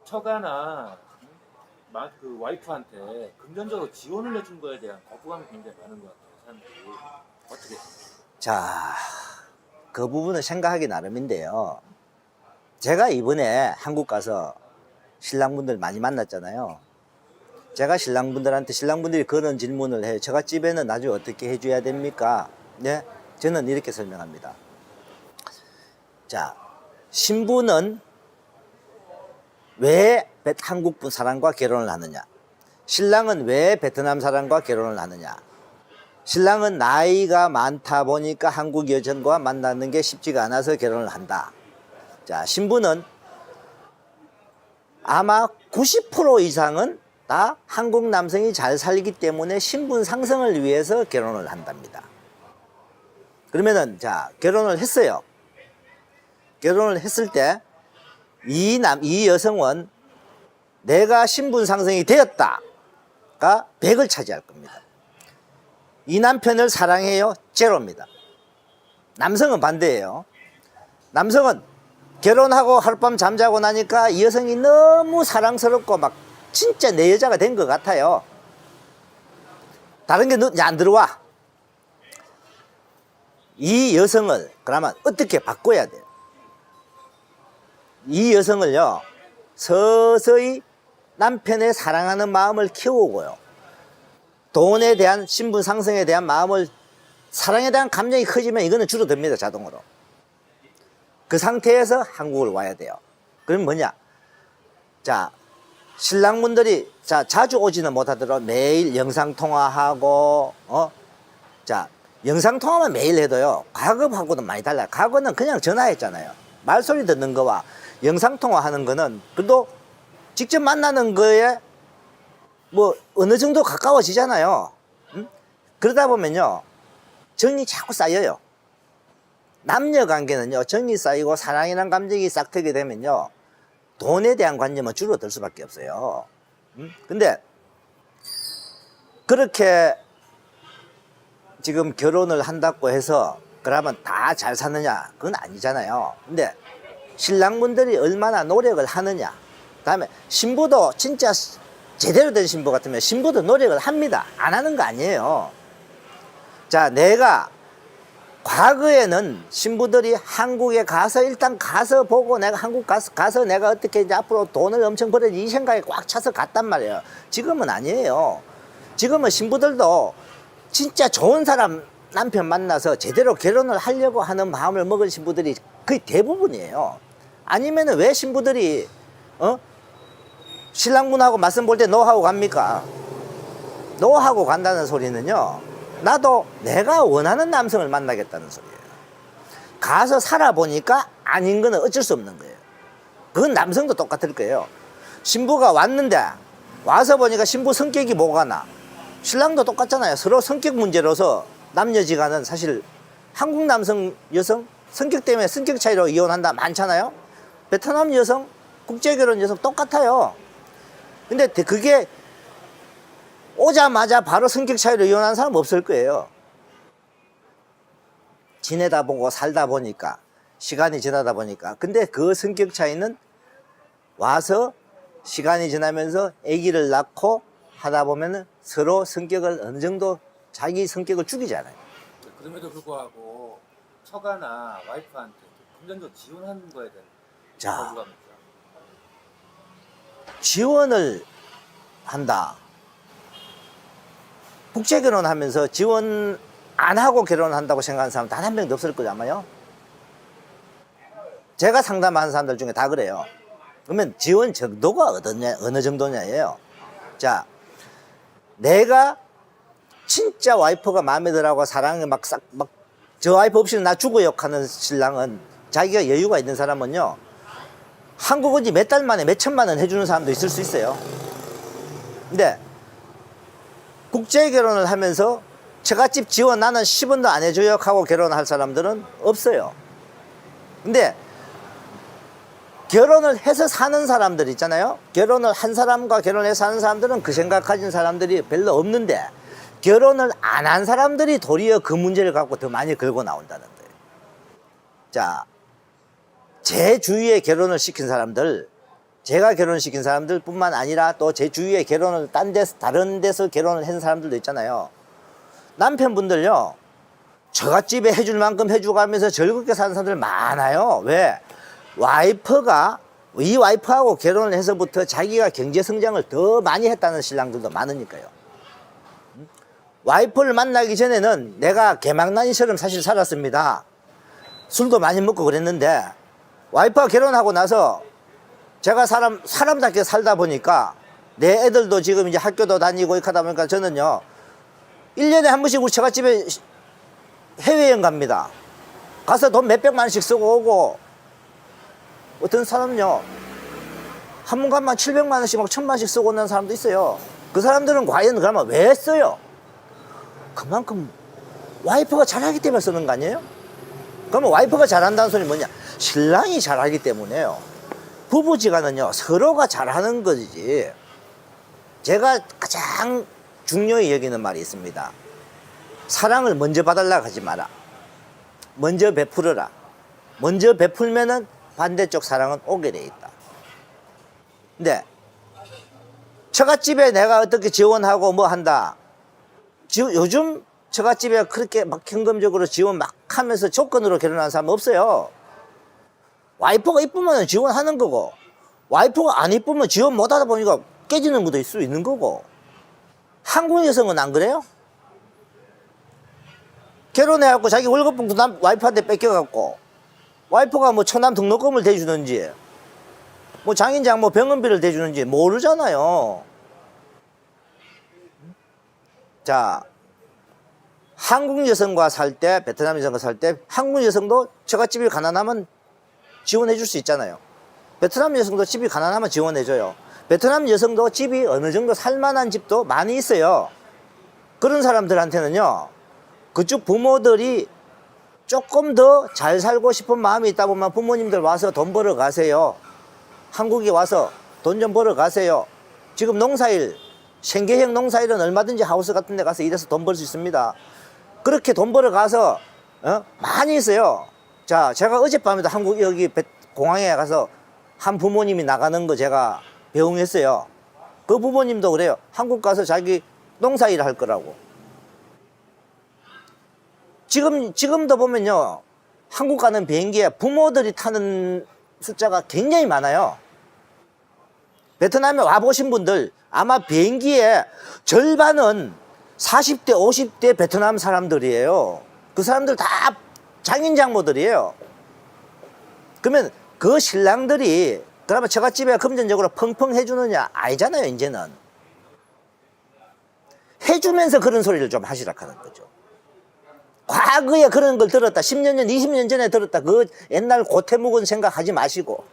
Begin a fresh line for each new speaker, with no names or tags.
처가나 그 와이프한테 금전적으로 지원을 해준 거에 대한 거부감이 굉장히 많은 것 같아요, 사람들이. 어떻게?
자, 그 부분은 생각하기 나름인데요. 제가 이번에 한국 가서 신랑분들 많이 만났잖아요. 제가 신랑분들이 그런 질문을 해요. 제가 집에는 나중에 어떻게 해줘야 됩니까? 네? 저는 이렇게 설명합니다. 자, 신부는 왜 한국분 사람과 결혼을 하느냐? 신랑은 왜 베트남 사람과 결혼을 하느냐? 신랑은 나이가 많다 보니까 한국 여성과 만나는 게 쉽지가 않아서 결혼을 한다. 자, 신부는 아마 90% 이상은 다 한국 남성이 잘 살기 때문에 신분 상승을 위해서 결혼을 한답니다. 그러면은, 자, 결혼을 했어요. 결혼을 했을 때, 이 여성은 내가 신분 상승이 되었다가 100을 차지할 겁니다. 이 남편을 사랑해요? 제로입니다. 남성은 반대예요. 남성은 결혼하고 하룻밤 잠자고 나니까 이 여성이 너무 사랑스럽고 막 진짜 내 여자가 된 것 같아요. 다른 게 안 들어와. 이 여성을 그러면 어떻게 바꿔야 돼요? 이 여성을요, 서서히 남편의 사랑하는 마음을 키우고요, 돈에 대한 신분 상승에 대한 마음을, 사랑에 대한 감정이 커지면 이거는 줄어듭니다, 자동으로. 그 상태에서 한국을 와야 돼요. 그럼 뭐냐? 자, 신랑분들이 자주 오지는 못하더라도 매일 영상통화하고, 자, 영상통화만 매일 해도요, 과거하고는 많이 달라요. 과거는 그냥 전화했잖아요. 말소리 듣는 거와 영상통화하는 거는 그래도 직접 만나는 거에 뭐 어느 정도 가까워지잖아요. 그러다 보면요, 정이 자꾸 쌓여요. 남녀 관계는요, 정이 쌓이고 사랑이란 감정이 싹트게 되면요, 돈에 대한 관념은 줄어들 수밖에 없어요. 근데 그렇게 지금 결혼을 한다고 해서 그러면 다 잘 사느냐? 그건 아니잖아요. 근데 신랑분들이 얼마나 노력을 하느냐? 그다음에 신부도 진짜 제대로 된 신부 같으면 신부도 노력을 합니다. 안 하는 거 아니에요. 자, 내가 과거에는 신부들이 한국에 가서 일단 가서 보고 내가 한국 가서 내가 어떻게 이제 앞으로 돈을 엄청 벌어야지 이 생각에 꽉 차서 갔단 말이에요. 지금은 아니에요. 지금은 신부들도 진짜 좋은 사람 남편 만나서 제대로 결혼을 하려고 하는 마음을 먹은 신부들이 거의 대부분이에요. 아니면은 왜 신부들이 신랑분하고 맞선 볼 때 노하고 갑니까? 노하고 간다는 소리는요, 나도 내가 원하는 남성을 만나겠다는 소리예요. 가서 살아보니까 아닌 거는 어쩔 수 없는 거예요. 그건 남성도 똑같을 거예요. 신부가 왔는데 와서 보니까 신부 성격이 뭐가 나? 신랑도 똑같잖아요. 서로 성격 문제로서 남녀지간은 사실 한국 남성 여성 성격 때문에 성격 차이로 이혼한다 많잖아요. 베트남 여성 국제결혼 여성 똑같아요. 근데 그게 오자마자 바로 성격 차이로 이혼한 사람 없을 거예요. 지내다 보고 살다 보니까, 시간이 지나다 보니까. 근데 그 성격 차이는 와서 시간이 지나면서 아기를 낳고 하다 보면은 서로 성격을 어느 정도 자기 성격을 죽이잖아요.
그럼에도 불구하고 처가나 와이프한테 금전적으로 지원하는 거에 대한 거부감이 있죠.
지원을 한다. 국제결혼하면서 지원 안 하고 결혼한다고 생각하는 사람 단 한 명도 없을 거죠, 아마요. 제가 상담하는 사람들 중에 다 그래요. 그러면 지원 정도가 어느 정도냐예요. 자, 내가 진짜 와이프가 마음에 들어하고 사랑에 저 와이프 없이는 나 죽어요 하는 신랑은, 자기가 여유가 있는 사람은요, 한국 온지 몇 달 만에 몇 천만 원 해주는 사람도 있을 수 있어요. 근데 국제 결혼을 하면서 처갓집 지원 나는 10원도 안 해줘요 하고 결혼할 사람들은 없어요. 근데 결혼을 해서 사는 사람들 있잖아요. 결혼을 한 사람과 결혼해서 사는 사람들은 그 생각 가진 사람들이 별로 없는데, 결혼을 안 한 사람들이 도리어 그 문제를 갖고 더 많이 걸고 나온다는 거예요. 자, 제 주위에 결혼을 시킨 사람들, 제가 결혼시킨 사람들 뿐만 아니라 또 제 주위에 결혼을 다른 데서 결혼을 한 사람들도 있잖아요. 남편분들요, 처갓집에 해줄 만큼 해주가면서 즐겁게 사는 사람들 많아요. 왜? 이 와이프하고 결혼을 해서부터 자기가 경제 성장을 더 많이 했다는 신랑들도 많으니까요. 와이프를 만나기 전에는 내가 개망난이처럼 사실 살았습니다. 술도 많이 먹고 그랬는데, 와이프가 결혼하고 나서 제가 사람답게 살다 보니까 내 애들도 지금 이제 학교도 다니고 이렇게 하다 보니까 저는요, 1년에 한 번씩 우리 처갓집에 해외여행 갑니다. 가서 돈 몇백만 원씩 쓰고 오고, 어떤 사람은요, 한 번 가면 700만 원씩 막 1000만 원씩 쓰고 오는 사람도 있어요. 그 사람들은 과연 그러면 왜 써요? 그만큼 와이프가 잘하기 때문에 쓰는 거 아니에요? 그러면 와이프가 잘한다는 소리 뭐냐? 신랑이 잘하기 때문에요. 부부지간은요, 서로가 잘하는 거지. 제가 가장 중요히 여기는 말이 있습니다. 사랑을 먼저 봐달라고 하지 마라. 먼저 베풀어라. 먼저 베풀면은 반대쪽 사랑은 오게 돼 있다. 근데 처갓집에 내가 어떻게 지원하고 뭐 한다. 요즘 처갓집에 그렇게 막 현금적으로 지원 막 하면서 조건으로 결혼하는 사람 없어요. 와이프가 이쁘면 지원하는 거고, 와이프가 안 이쁘면 지원 못 하다 보니까 깨지는 것도 있을 수 있는 거고. 한국 여성은 안 그래요? 결혼해갖고 자기 월급봉도 와이프한테 뺏겨갖고, 와이프가 뭐 처남 등록금을 대주는지, 뭐 장인장 뭐 병원비를 대주는지 모르잖아요. 자, 한국 여성과 살 때, 베트남 여성과 살 때, 한국 여성도 처갓집이 가난하면 지원해 줄 수 있잖아요. 베트남 여성도 집이 가난하면 지원해 줘요. 베트남 여성도 집이 어느 정도 살만한 집도 많이 있어요. 그런 사람들한테는요, 그쪽 부모들이 조금 더 잘 살고 싶은 마음이 있다 보면 부모님들 와서 돈 벌어 가세요. 한국에 와서 돈 좀 벌어 가세요. 지금 농사일, 생계형 농사일은 얼마든지 하우스 같은 데 가서 일해서 돈 벌 수 있습니다. 그렇게 돈 벌어 가서 많이 있어요. 자, 제가 어젯밤에도 한국 여기 공항에 가서 한 부모님이 나가는 거 제가 배웅했어요. 그 부모님도 그래요. 한국 가서 자기 농사일 할 거라고. 지금도 보면요, 한국 가는 비행기에 부모들이 타는 숫자가 굉장히 많아요. 베트남에 와보신 분들 아마 비행기에 절반은 40대, 50대 베트남 사람들이에요. 그 사람들 다 장인장모들이에요. 그러면 그 신랑들이 그러면 처갓집에 금전적으로 펑펑 해주느냐? 아니잖아요, 이제는. 해주면서 그런 소리를 좀 하시라 하는 거죠. 과거에 그런 걸 들었다, 10년 전, 20년 전에 들었다, 그 옛날 고태묵은 생각하지 마시고,